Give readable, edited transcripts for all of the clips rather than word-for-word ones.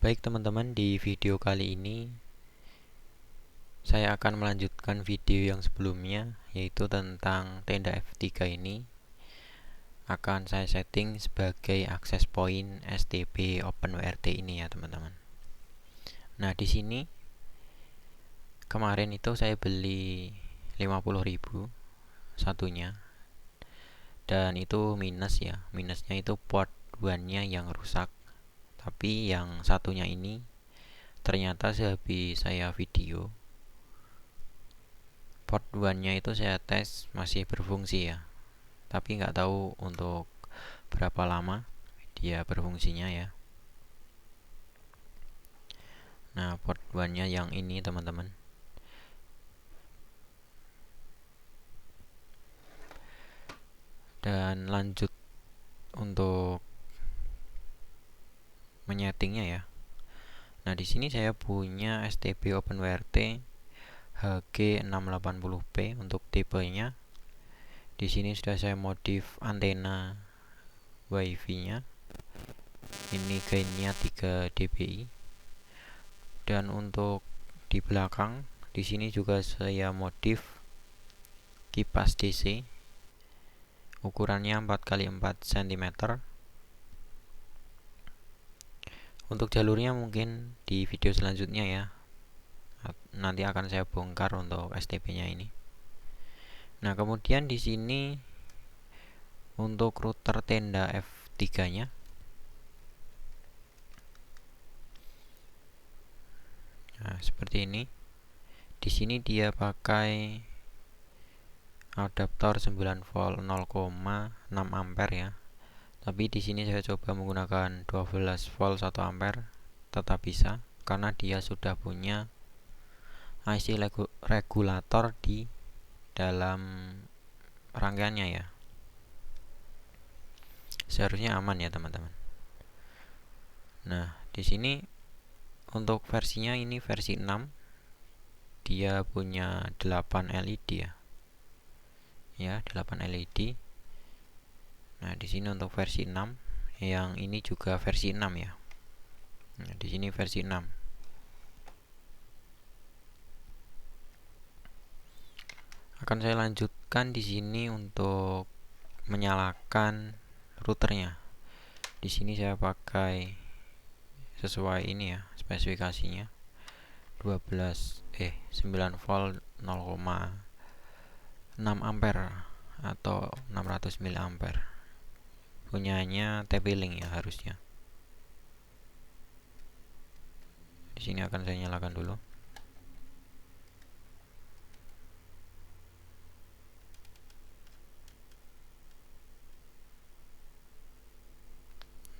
Baik teman-teman, di video kali ini saya akan melanjutkan video yang sebelumnya, yaitu tentang tenda F3 ini akan saya setting sebagai access point STB OpenWrt ini ya teman-teman. Nah, di sini kemarin itu saya beli 50.000 satunya, dan itu minus ya. Minusnya itu port 1-nya yang rusak. Tapi yang satunya ini ternyata sehabis saya video, port 1-nya itu saya tes masih berfungsi ya. Tapi nggak tahu untuk berapa lama dia berfungsinya ya. Nah, port 1-nya yang ini teman-teman. Dan lanjut untuk menyetingnya ya. Nah, di sini saya punya STB OpenWrt HG680p untuk tipenya. Di sini sudah saya modif antena WiFi-nya. Ini gainnya 3 dBi. Dan untuk di belakang, di sini juga saya modif kipas DC. Ukurannya 4x4 cm. Untuk jalurnya mungkin di video selanjutnya ya. Nanti akan saya bongkar untuk STB-nya ini. Nah, kemudian di sini untuk router tenda F3-nya. Nah, seperti ini. Di sini dia pakai adaptor 9 volt 0,6 ampere ya. Tapi di sini saya coba menggunakan 12 volt 1 ampere, tetap bisa karena dia sudah punya IC regulator di dalam rangkaiannya ya. Seharusnya aman ya teman-teman. Nah, di sini untuk versinya ini versi 6. Dia punya 8 LED ya. Ya, 8 LED. Nah, di sini untuk versi 6, yang ini juga versi 6 ya. Nah, di sini versi 6. Akan saya lanjutkan di sini untuk menyalakan routernya. Di sini saya pakai sesuai ini ya, spesifikasinya 9 volt 0,6 ampere atau 600 mA. Punyanya TP-Link ya harusnya. Di sini akan saya nyalakan dulu.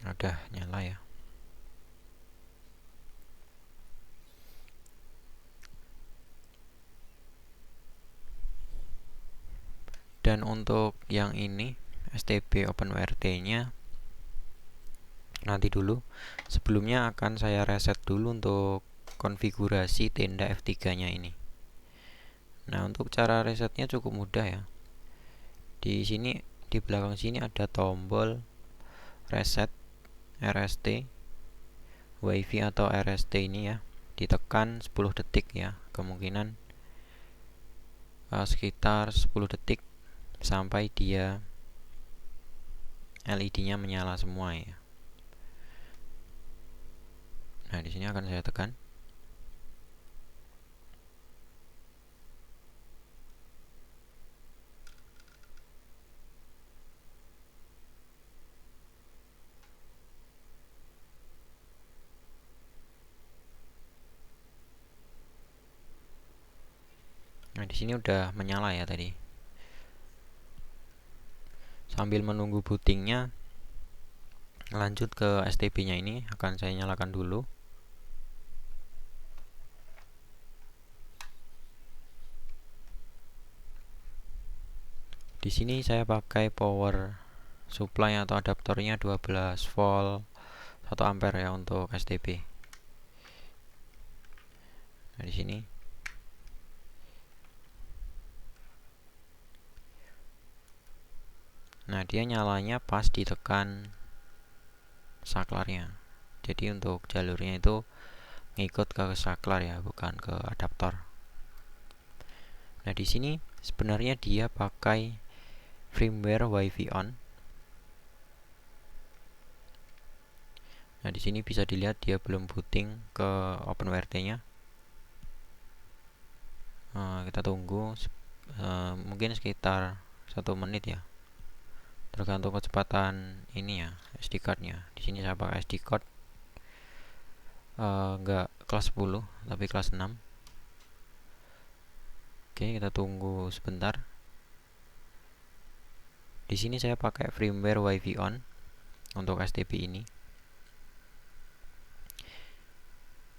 Udah nyala ya. Dan untuk yang ini STB OpenWrt-nya nanti dulu. Sebelumnya akan saya reset dulu untuk konfigurasi tenda F3-nya ini. Nah, untuk cara resetnya cukup mudah ya. Di sini di belakang sini ada tombol reset RST WiFi atau RST ini ya. Ditekan 10 detik ya. Kemungkinan sekitar 10 detik sampai dia LED-nya menyala semua ya. Nah, di sini akan saya tekan. Nah, di sini udah menyala ya tadi. Sambil menunggu bootingnya, lanjut ke STB-nya ini akan saya nyalakan dulu. Di sini saya pakai power supply atau adaptornya 12 volt 1 ampere ya untuk STB. Nah, di sini. Nah, dia nyalanya pas ditekan saklarnya. Jadi untuk jalurnya itu ngikut ke saklar ya, bukan ke adaptor. Nah, di sini sebenarnya dia pakai firmware WiFi on. Nah, di sini bisa dilihat dia belum booting ke OpenWrt-nya. Kita tunggu mungkin sekitar 1 menit ya. Tergantung kecepatan ini ya, SD card-nya. Di sini saya pakai SD card nggak kelas 10 tapi kelas 6. Oke, kita tunggu sebentar. Di sini saya pakai firmware WiFi on untuk STB ini.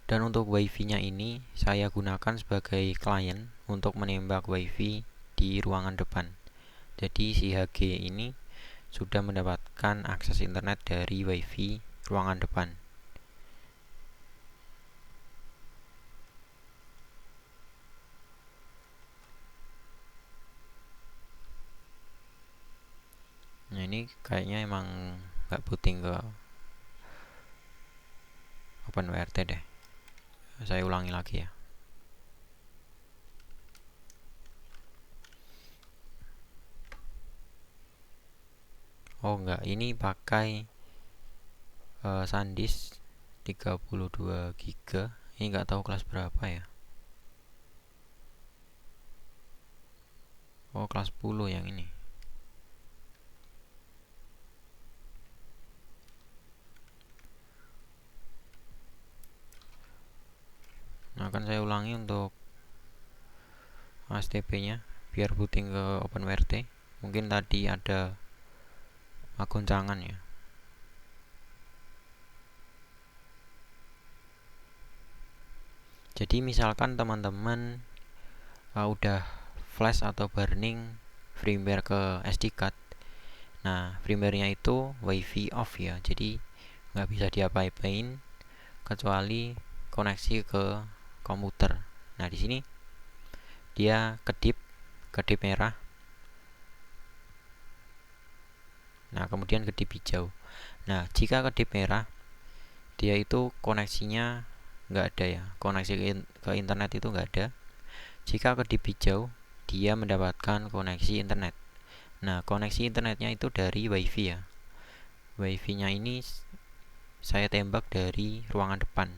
Dan untuk WiFi-nya ini saya gunakan sebagai klien untuk menembak WiFi di ruangan depan. Jadi si HG ini sudah mendapatkan akses internet dari WiFi ruangan depan. Nah, ini kayaknya emang nggak booting ke OpenWrt deh. Saya ulangi lagi ya. Oh enggak, ini pakai SanDisk 32 GB. Ini nggak tahu kelas berapa ya. Oh, kelas 10 yang ini. Nah, akan saya ulangi untuk STB-nya biar booting ke OpenWrt. Mungkin tadi ada goncangan ya. Jadi misalkan teman-teman udah flash atau burning firmware ke SD card. Nah, firmware-nya itu WiFi off ya. Jadi nggak bisa diapa-apain kecuali koneksi ke komputer. Nah, di sini dia kedip merah. Nah, kemudian kedip hijau. Nah, jika kedip merah, dia itu koneksinya nggak ada ya. Koneksi ke internet itu nggak ada. Jika kedip hijau, dia mendapatkan koneksi internet. Nah, koneksi internetnya itu dari WiFi ya. WiFi-nya ini saya tembak dari ruangan depan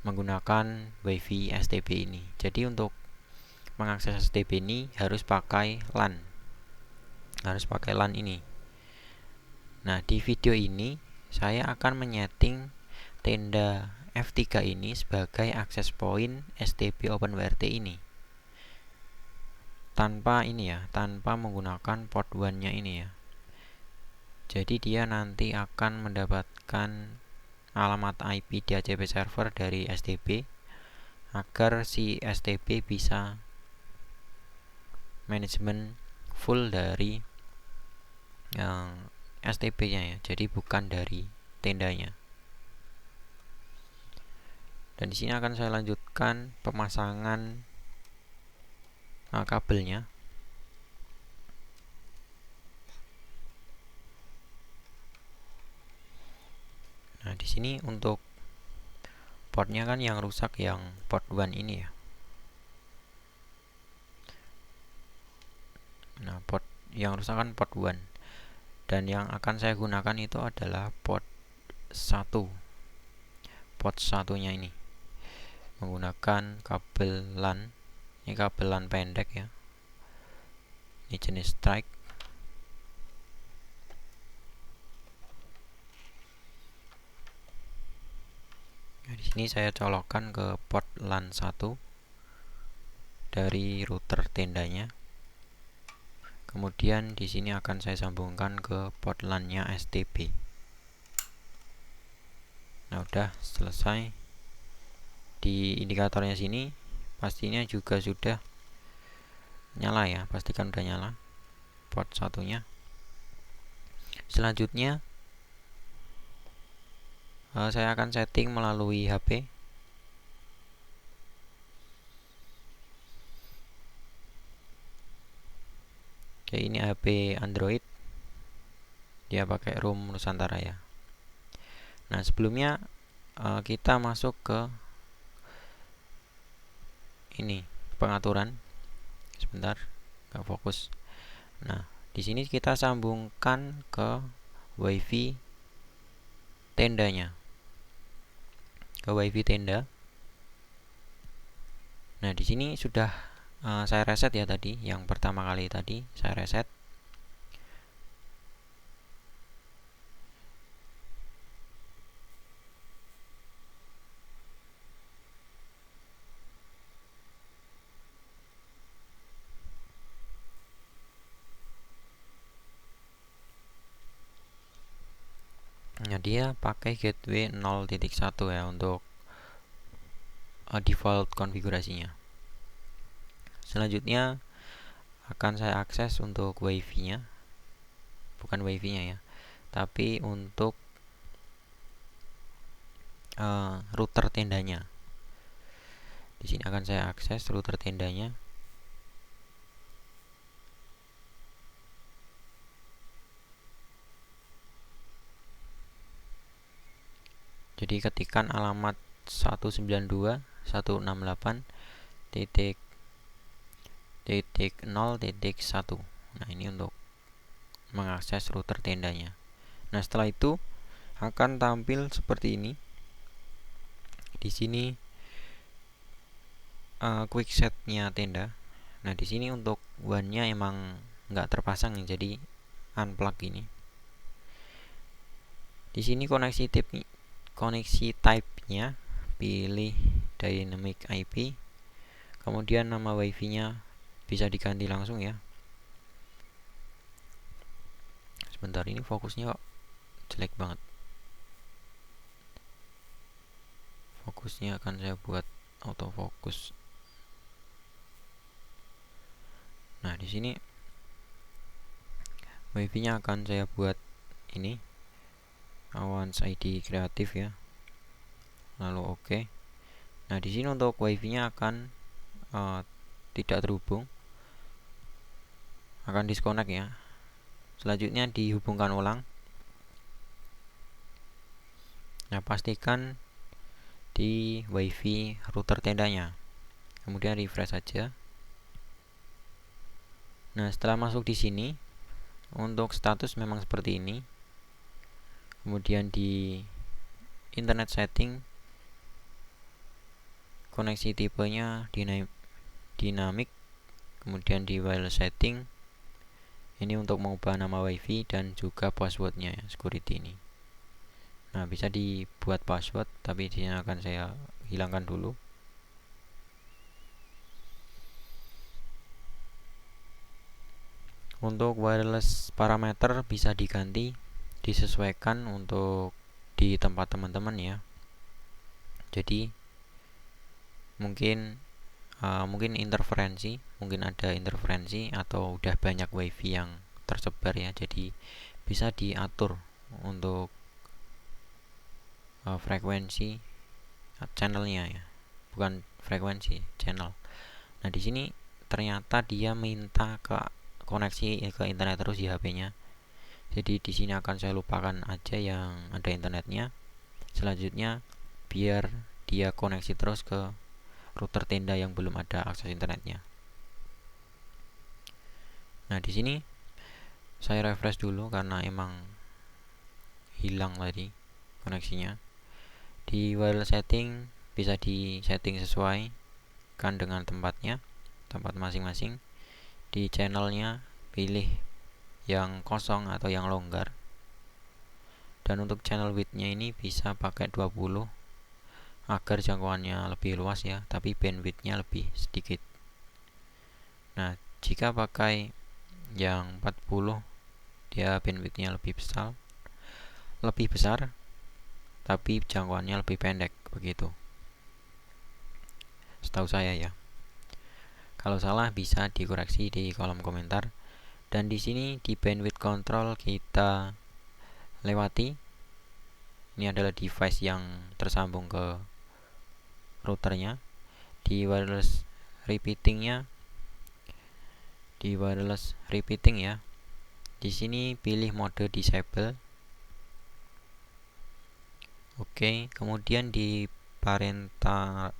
menggunakan WiFi STB ini. Jadi untuk mengakses STB ini harus pakai LAN. Harus pakai LAN ini. Nah, di video ini saya akan menyeting tenda F3 ini sebagai akses point STB OpenWrt ini. Tanpa ini ya, tanpa menggunakan port 1-nya ini ya. Jadi dia nanti akan mendapatkan alamat IP DHCP server dari STB agar si STB bisa manajemen full dari yang STB-nya ya. Jadi bukan dari tendanya. Dan di sini akan saya lanjutkan pemasangan kabelnya. Nah, di sini untuk portnya kan yang rusak yang port 1 ini ya. Nah, port yang rusak kan port 1. Dan yang akan saya gunakan itu adalah port 1. Port 1-nya ini menggunakan kabel LAN. Ini kabel LAN pendek ya. Ini jenis strike. Nah, di sini saya colokkan ke port LAN 1 dari router tendanya. Kemudian di sini akan saya sambungkan ke port LAN-nya STB. Nah, udah selesai. Di indikatornya sini pastinya juga sudah nyala ya, pastikan udah nyala port satunya. Selanjutnya saya akan setting melalui HP. Oke, ini HP Android, dia pakai ROM Nusantara ya. Nah, sebelumnya kita masuk ke ini pengaturan. Sebentar, nggak fokus. Nah, di sini kita sambungkan ke WiFi tendanya, ke WiFi tenda. Nah, di sini sudah saya reset ya tadi, yang pertama kali tadi saya reset. Nah, dia pakai gateway 0.1 ya untuk default konfigurasinya. Selanjutnya akan saya akses untuk WiFi-nya, bukan WiFi-nya ya, tapi untuk router tendanya. Di sini akan saya akses router tendanya. Jadi ketikkan alamat 192.168.0.1. Nah, ini untuk mengakses router tendanya. Nah, setelah itu akan tampil seperti ini. Di sini quick setnya tenda. Nah, di sini untuk WAN-nya emang nggak terpasang, jadi unplug ini. Di sini koneksi type-nya pilih dynamic IP. Kemudian nama WiFi-nya bisa diganti langsung ya. Sebentar, ini fokusnya kok jelek banget. Fokusnya akan saya buat autofocus. Nah, di sini WiFi-nya akan saya buat ini Awans ID kreatif ya. Lalu oke. Nah, di sini untuk WiFi-nya akan tidak terhubung, akan disconnect ya. Selanjutnya dihubungkan ulang. Nah, pastikan di WiFi router tendanya. Kemudian refresh saja. Nah, setelah masuk di sini, untuk status memang seperti ini. Kemudian di internet setting, koneksi tipenya dynamic. Kemudian di wireless setting, ini untuk mengubah nama WiFi dan juga passwordnya ya, security ini. Nah, bisa dibuat password, tapi di sini akan saya hilangkan dulu. Untuk wireless parameter bisa diganti, disesuaikan untuk di tempat teman-teman ya. Jadi mungkin interferensi, mungkin ada interferensi atau udah banyak WiFi yang tersebar ya. Jadi bisa diatur untuk frekuensi channelnya ya, bukan frekuensi, channel. Nah, di sini ternyata dia minta koneksi ke internet terus di HP-nya. Jadi di sini akan saya lupakan aja yang ada internetnya. Selanjutnya biar dia koneksi terus ke router tenda yang belum ada akses internetnya. Nah, di sini saya refresh dulu karena emang hilang tadi koneksinya. Di wireless setting bisa di setting sesuai kan dengan tempat masing-masing. Di channelnya pilih yang kosong atau yang longgar. Dan untuk channel width-nya ini bisa pakai 20 agar jangkauannya lebih luas ya, tapi bandwidth-nya lebih sedikit. Nah, jika pakai yang 40, dia bandwidth-nya lebih besar, tapi jangkauannya lebih pendek begitu. Setahu saya ya. Kalau salah bisa dikoreksi di kolom komentar. Dan di sini di bandwidth control kita lewati. Ini adalah device yang tersambung ke routernya. Di wireless repeating ya. Di sini pilih mode disable. Oke, kemudian di parentral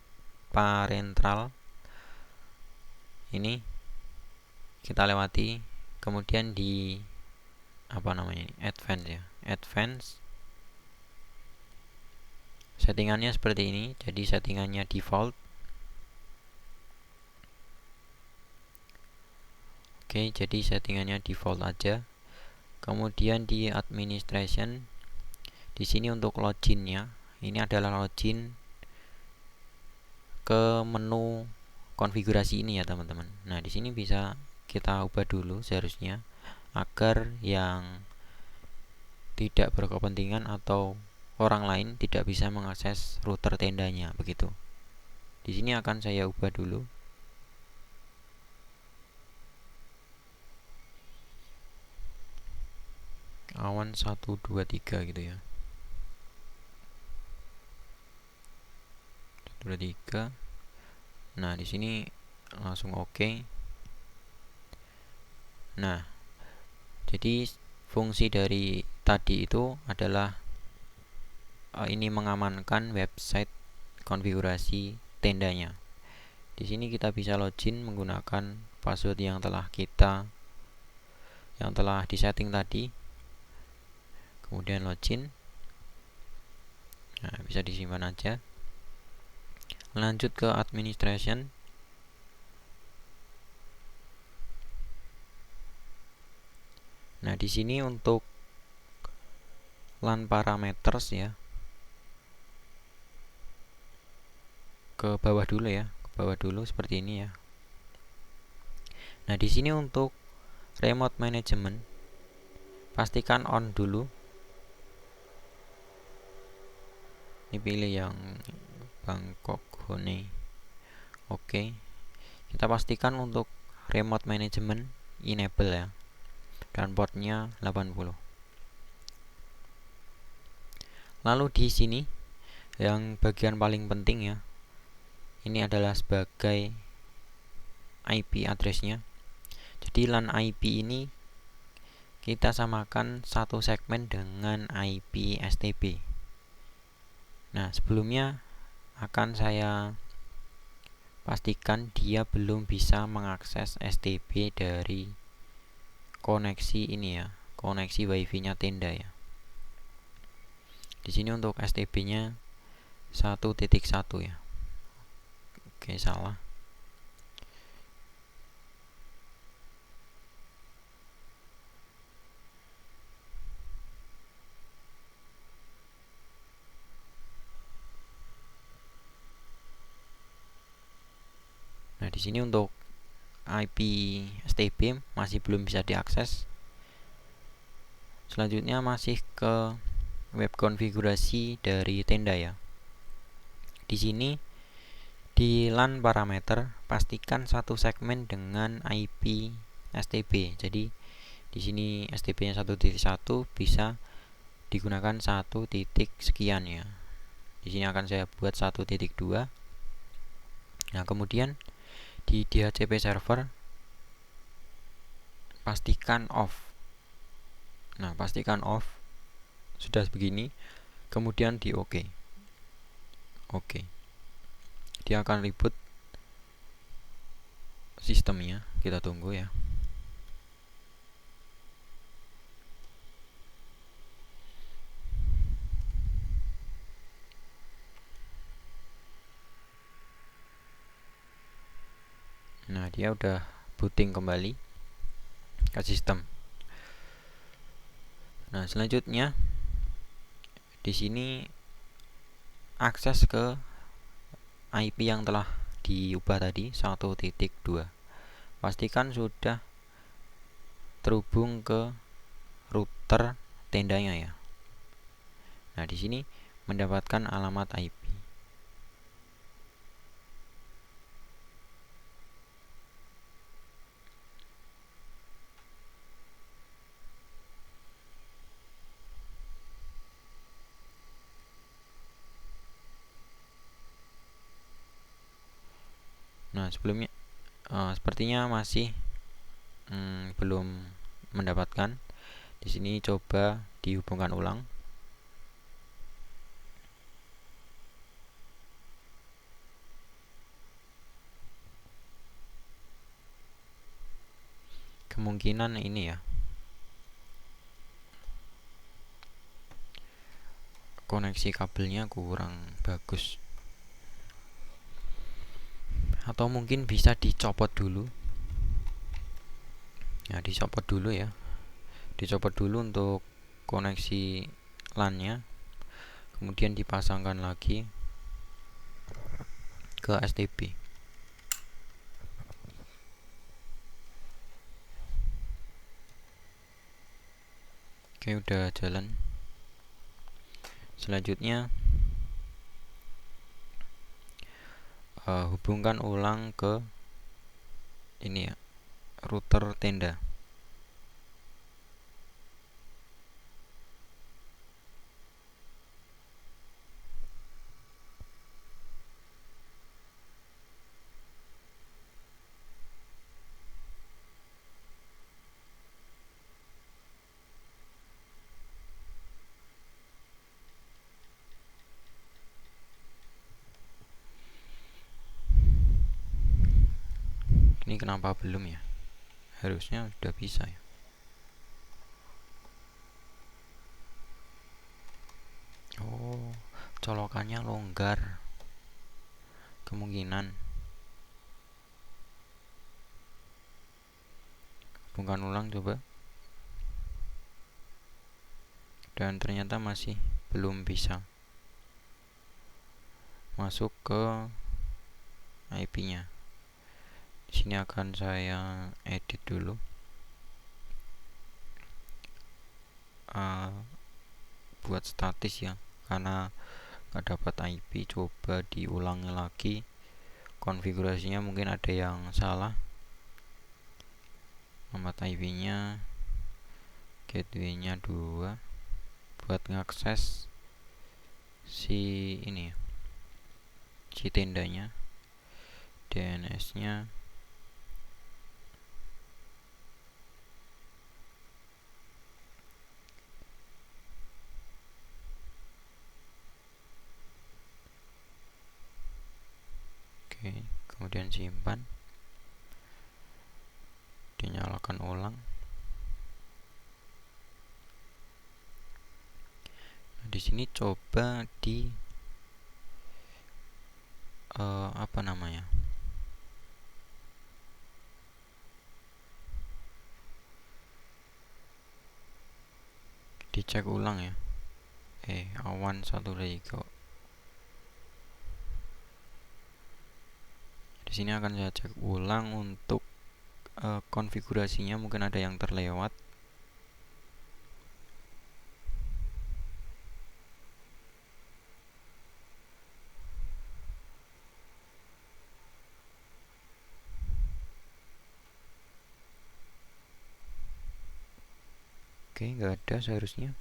ini kita lewati, kemudian di apa namanya ini, advance ya, advance. Settingannya seperti ini, jadi settingannya default. Oke, jadi settingannya default aja. Kemudian di administration, di sini untuk loginnya, ini adalah login ke menu konfigurasi ini ya teman-teman. Nah, di sini bisa kita ubah dulu seharusnya agar yang tidak berkepentingan atau orang lain tidak bisa mengakses router tendanya begitu. Di sini akan saya ubah dulu. Awan 123 gitu ya. 123. Nah, di sini langsung oke. Nah, jadi fungsi dari tadi itu adalah ini mengamankan website konfigurasi tendanya. Di sini kita bisa login menggunakan password yang telah disetting tadi. Kemudian login. Nah, bisa disimpan aja. Lanjut ke administration. Nah, di sini untuk LAN parameters ya. Ke bawah dulu ya, ke bawah dulu seperti ini ya. Nah, di sini untuk remote management pastikan on dulu. Ini pilih yang Bangkok Hone. Oke. Kita pastikan untuk remote management enable ya. Dan portnya 80. Lalu di sini yang bagian paling penting ya. Ini adalah sebagai IP address-nya. Jadi LAN IP ini kita samakan satu segmen dengan IP STB. Nah, sebelumnya akan saya pastikan dia belum bisa mengakses STB dari koneksi ini ya, koneksi WiFi-nya tenda ya. Di sini untuk STB-nya 1.1 ya. Oke, salah. Nah, di sini untuk IP STB masih belum bisa diakses. Selanjutnya masih ke web konfigurasi dari tenda ya. Di sini di LAN parameter pastikan satu segmen dengan IP STB. Jadi di sini STB-nya 1.1 bisa digunakan 1 titik sekian ya. Di sini akan saya buat 1.2. Nah, kemudian di DHCP server pastikan off. Nah, pastikan off. Sudah begini, kemudian di OK. Oke. Dia akan reboot sistemnya. Kita tunggu ya. Nah, dia udah booting kembali ke sistem. Nah, selanjutnya di sini akses ke IP yang telah diubah tadi 1.2. Pastikan sudah terhubung ke router tendanya ya. Nah, di sini mendapatkan alamat IP. Nah, sebelumnya sepertinya masih belum mendapatkan. Di sini coba dihubungkan ulang. kemungkinan ini ya, koneksi kabelnya kurang bagus, atau mungkin bisa dicopot dulu. Nah, dicopot dulu ya, dicopot dulu untuk koneksi LAN-nya, kemudian dipasangkan lagi ke STB. Oke, udah jalan. Selanjutnya hubungkan ulang ke ini ya, router tenda. Ini kenapa belum ya? Harusnya sudah bisa ya. Oh, colokannya longgar. Kemungkinan. Hubungkan ulang coba. Dan ternyata masih belum bisa masuk ke IP-nya. Di sini akan saya edit dulu. Buat statis ya, karena nggak dapat IP. Coba diulangi lagi konfigurasinya, mungkin ada yang salah. Alamat IP-nya, gateway-nya 2 buat ngakses si ini, si tendanya. DNS-nya oke, kemudian simpan, dinyalakan ulang. Nah, di sini coba di apa namanya, dicek ulang ya. Awan 1 di sini akan saya cek ulang untuk konfigurasinya, mungkin ada yang terlewat. Oke, nggak ada seharusnya.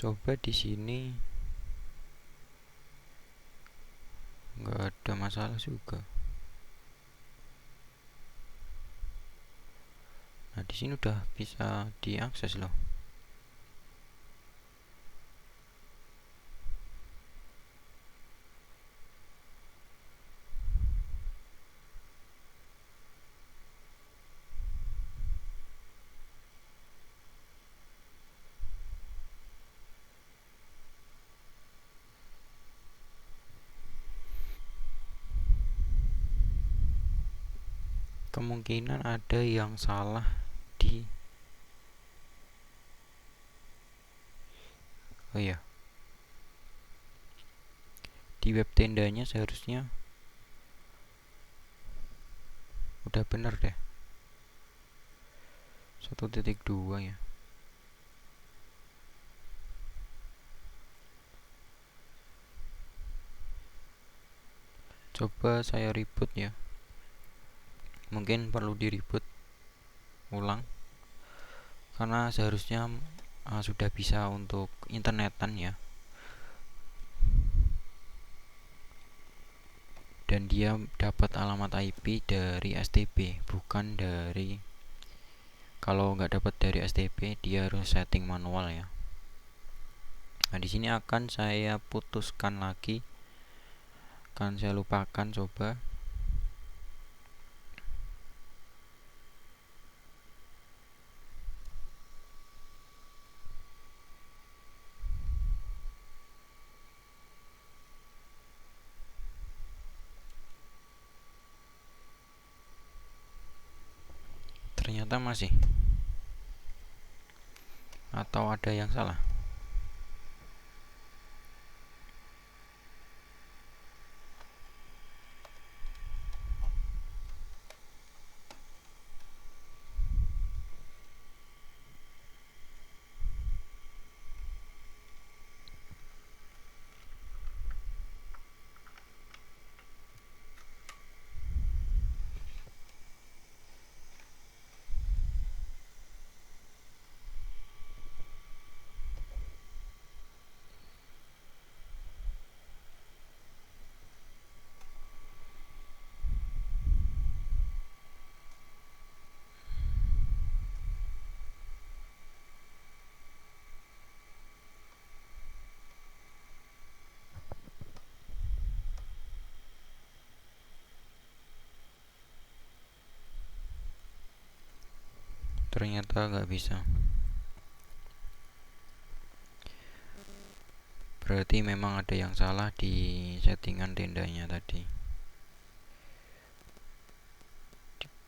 Coba di sini nggak ada masalah juga. Nah, di sini udah bisa diakses loh. Kemungkinan ada yang salah di di web tendanya. Seharusnya udah bener deh, 1.2 ya. Coba saya reboot ya, mungkin perlu di reboot ulang, karena seharusnya sudah bisa untuk internetan ya, dan dia dapat alamat IP dari STB, bukan dari, kalau nggak dapat dari STB dia harus setting manual ya. Nah, di sini akan saya putuskan lagi, akan saya lupakan coba. Ternyata masih, atau ada yang salah. Ternyata nggak bisa. Berarti memang ada yang salah di settingan tendanya tadi.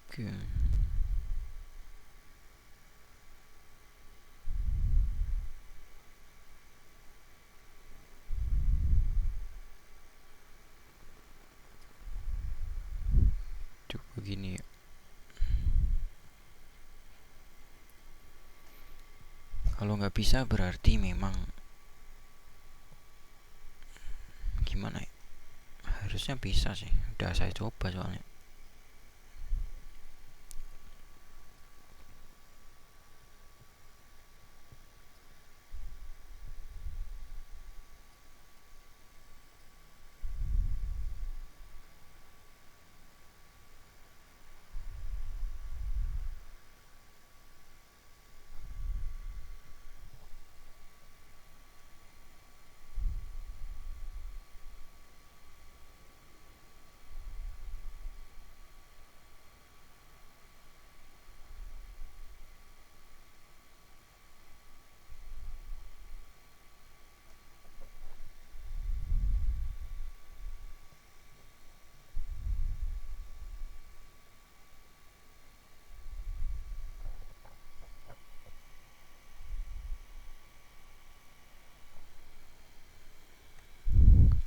Oke. Coba begini ya. Kalau nggak bisa berarti memang gimana ya? Harusnya bisa sih. Udah saya coba soalnya.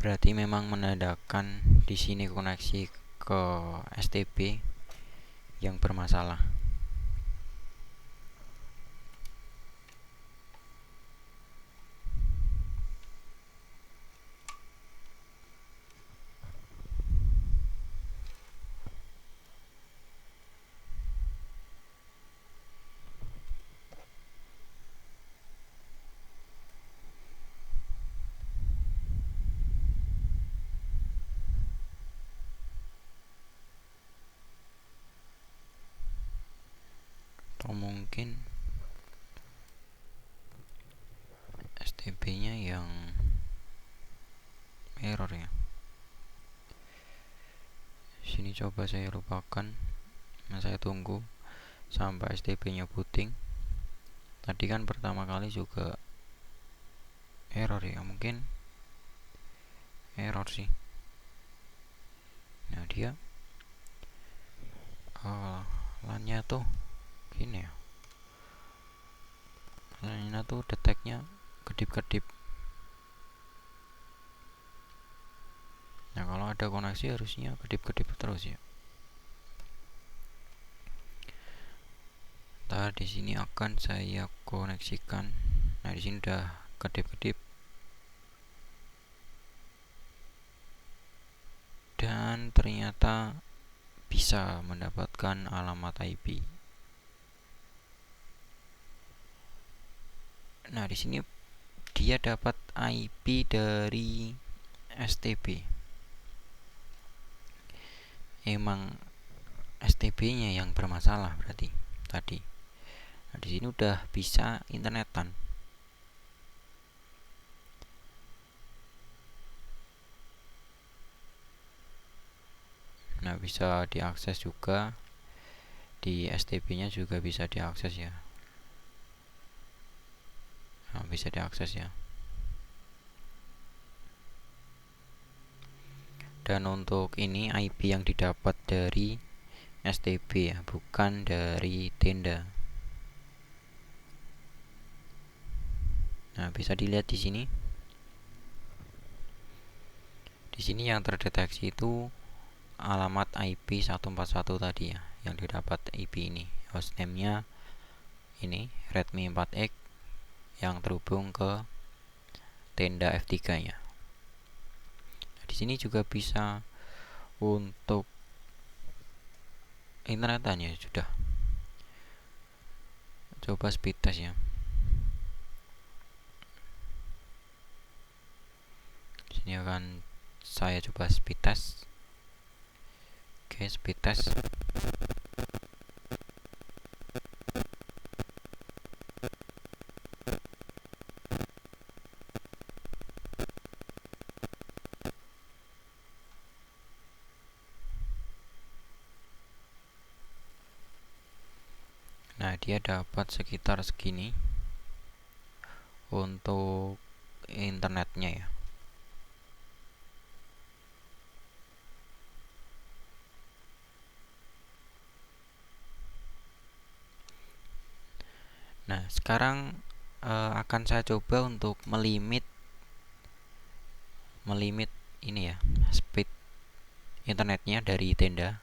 Berarti memang menandakan di sini koneksi ke STB yang bermasalah. Atau mungkin STB-nya yang error ya. Sini coba saya lupakan. Nah, saya tunggu sampai STB-nya booting. Tadi kan pertama kali juga error ya, mungkin error sih. Nah, dia LAN-nya tuh gini ya. LAN-nya tuh deteknya kedip-kedip. Nah, kalau ada koneksi harusnya kedip-kedip terus ya. Ntar di sini akan saya koneksikan. Nah, di sini udah kedip-kedip. Dan ternyata bisa mendapatkan alamat IP. Nah, di sini dia dapat IP dari STB. Emang STB-nya yang bermasalah berarti tadi. Nah, di sini udah bisa internetan. Nah, bisa diakses juga di STB nya juga bisa diakses ya. Nah, bisa diakses ya. Dan untuk ini IP yang didapat dari STB ya, bukan dari tenda. Nah, bisa dilihat di sini. Di sini yang terdeteksi itu alamat IP 141 tadi ya, yang didapat IP ini. Hostname-nya ini Redmi 4X yang terhubung ke tenda F3-nya. Nah, di sini juga bisa untuk internetannya sudah. Coba speed test ya. Di sini akan saya coba speed test. Oke, speed test. Nah, dia dapat sekitar segini untuk internetnya ya. Nah, sekarang akan saya coba untuk melimit ini ya, speed internetnya dari tenda.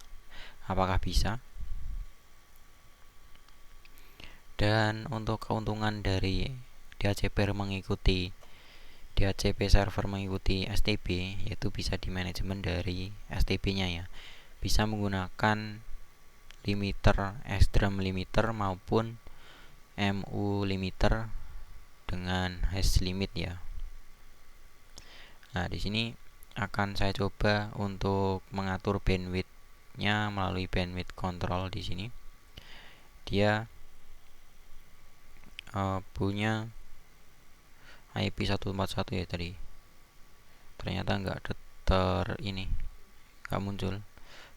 Apakah bisa? Dan untuk keuntungan dari DHCP server mengikuti STB, yaitu bisa di manajemen dari STB-nya ya. Bisa menggunakan limiter, extreme limiter maupun MU limiter dengan hash limit ya. Nah, di sini akan saya coba untuk mengatur bandwidth-nya melalui bandwidth control di sini. Dia punya IP 141 ya tadi. Ternyata nggak muncul.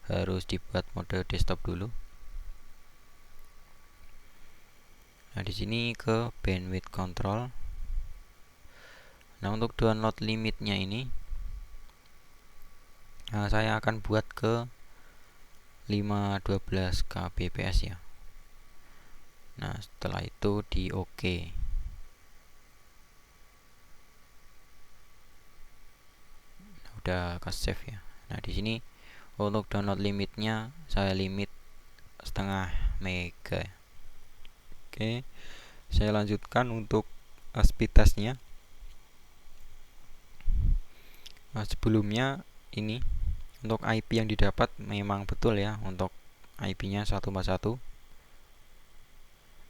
Harus dibuat mode desktop dulu. Nah, di sini ke bandwidth control. Nah, untuk download limitnya ini saya akan buat ke 512 kbps ya. Nah, setelah itu di OK. Nah, udah ke save ya. Nah, di sini untuk download limitnya saya limit setengah mega. Oke, saya lanjutkan untuk speed testnya. Nah, sebelumnya ini untuk IP yang didapat memang betul ya, untuk IP-nya 141.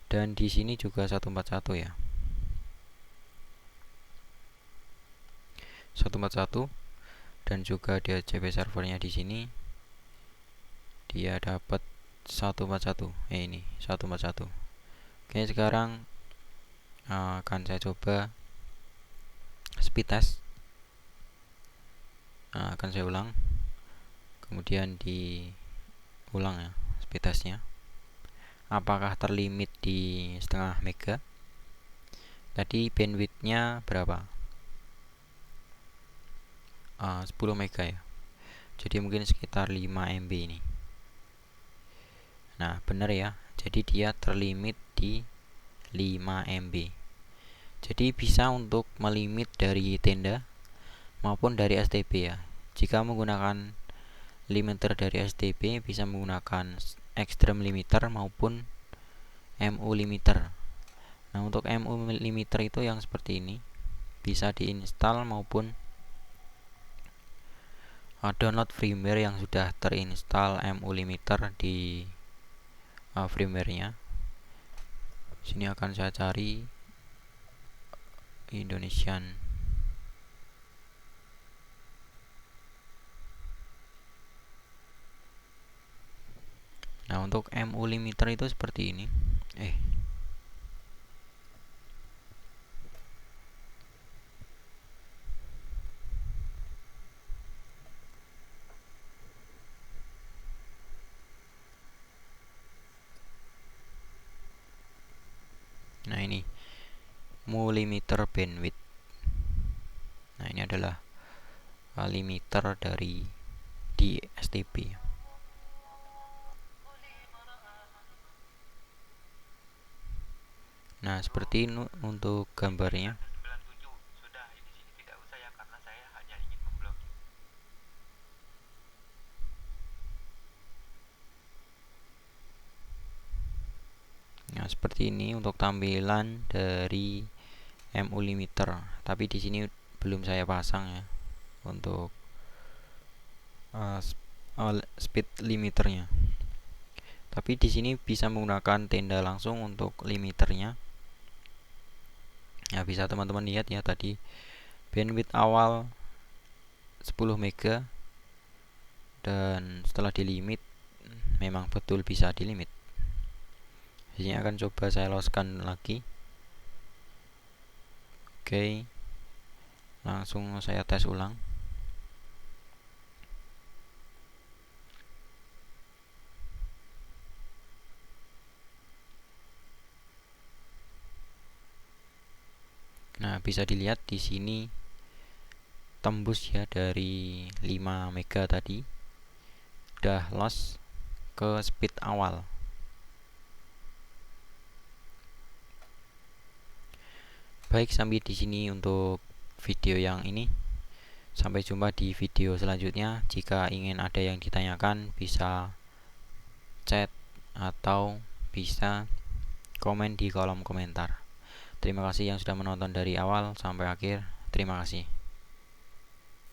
Dan di sini juga 141 ya. 141 dan juga DHCP servernya di sini dia dapat 141. Ini 141. Oke, sekarang akan saya coba speed test. Akan saya ulang. Kemudian diulang ya speed testnya. Apakah terlimit di setengah mega? Tadi bandwidthnya berapa? 10 mega ya. Jadi mungkin sekitar 5 MB ini. Nah, benar ya. Jadi dia terlimit di 5 MB. Jadi bisa untuk melimit dari tenda maupun dari STB ya. Jika menggunakan limiter dari STB bisa menggunakan extreme limiter maupun MU limiter. Nah, untuk MU limiter itu yang seperti ini. Bisa diinstal maupun download firmware yang sudah terinstall MU limiter di firmware-nya. Sini akan saya cari Indonesian. Nah, untuk MU limiter itu seperti ini. limiter bandwidth. Nah, ini adalah limiter dari di STB. Nah, seperti ini untuk gambarnya. Nah, seperti ini untuk tampilan dari MU limiter. Tapi di sini belum saya pasang ya untuk speed limiternya. Tapi di sini bisa menggunakan tenda langsung untuk limiternya. Ya, bisa teman-teman lihat ya tadi bandwidth awal 10 mega dan setelah dilimit memang betul bisa dilimit. Di sini akan coba saya loskan lagi. Oke. Langsung saya tes ulang. Nah, bisa dilihat di sini tembus ya dari 5 mega tadi. Udah loss ke speed awal. Baik, sampai di sini untuk video yang ini. Sampai jumpa di video selanjutnya. Jika ingin ada yang ditanyakan, bisa chat atau bisa komen di kolom komentar. Terima kasih yang sudah menonton dari awal sampai akhir. Terima kasih.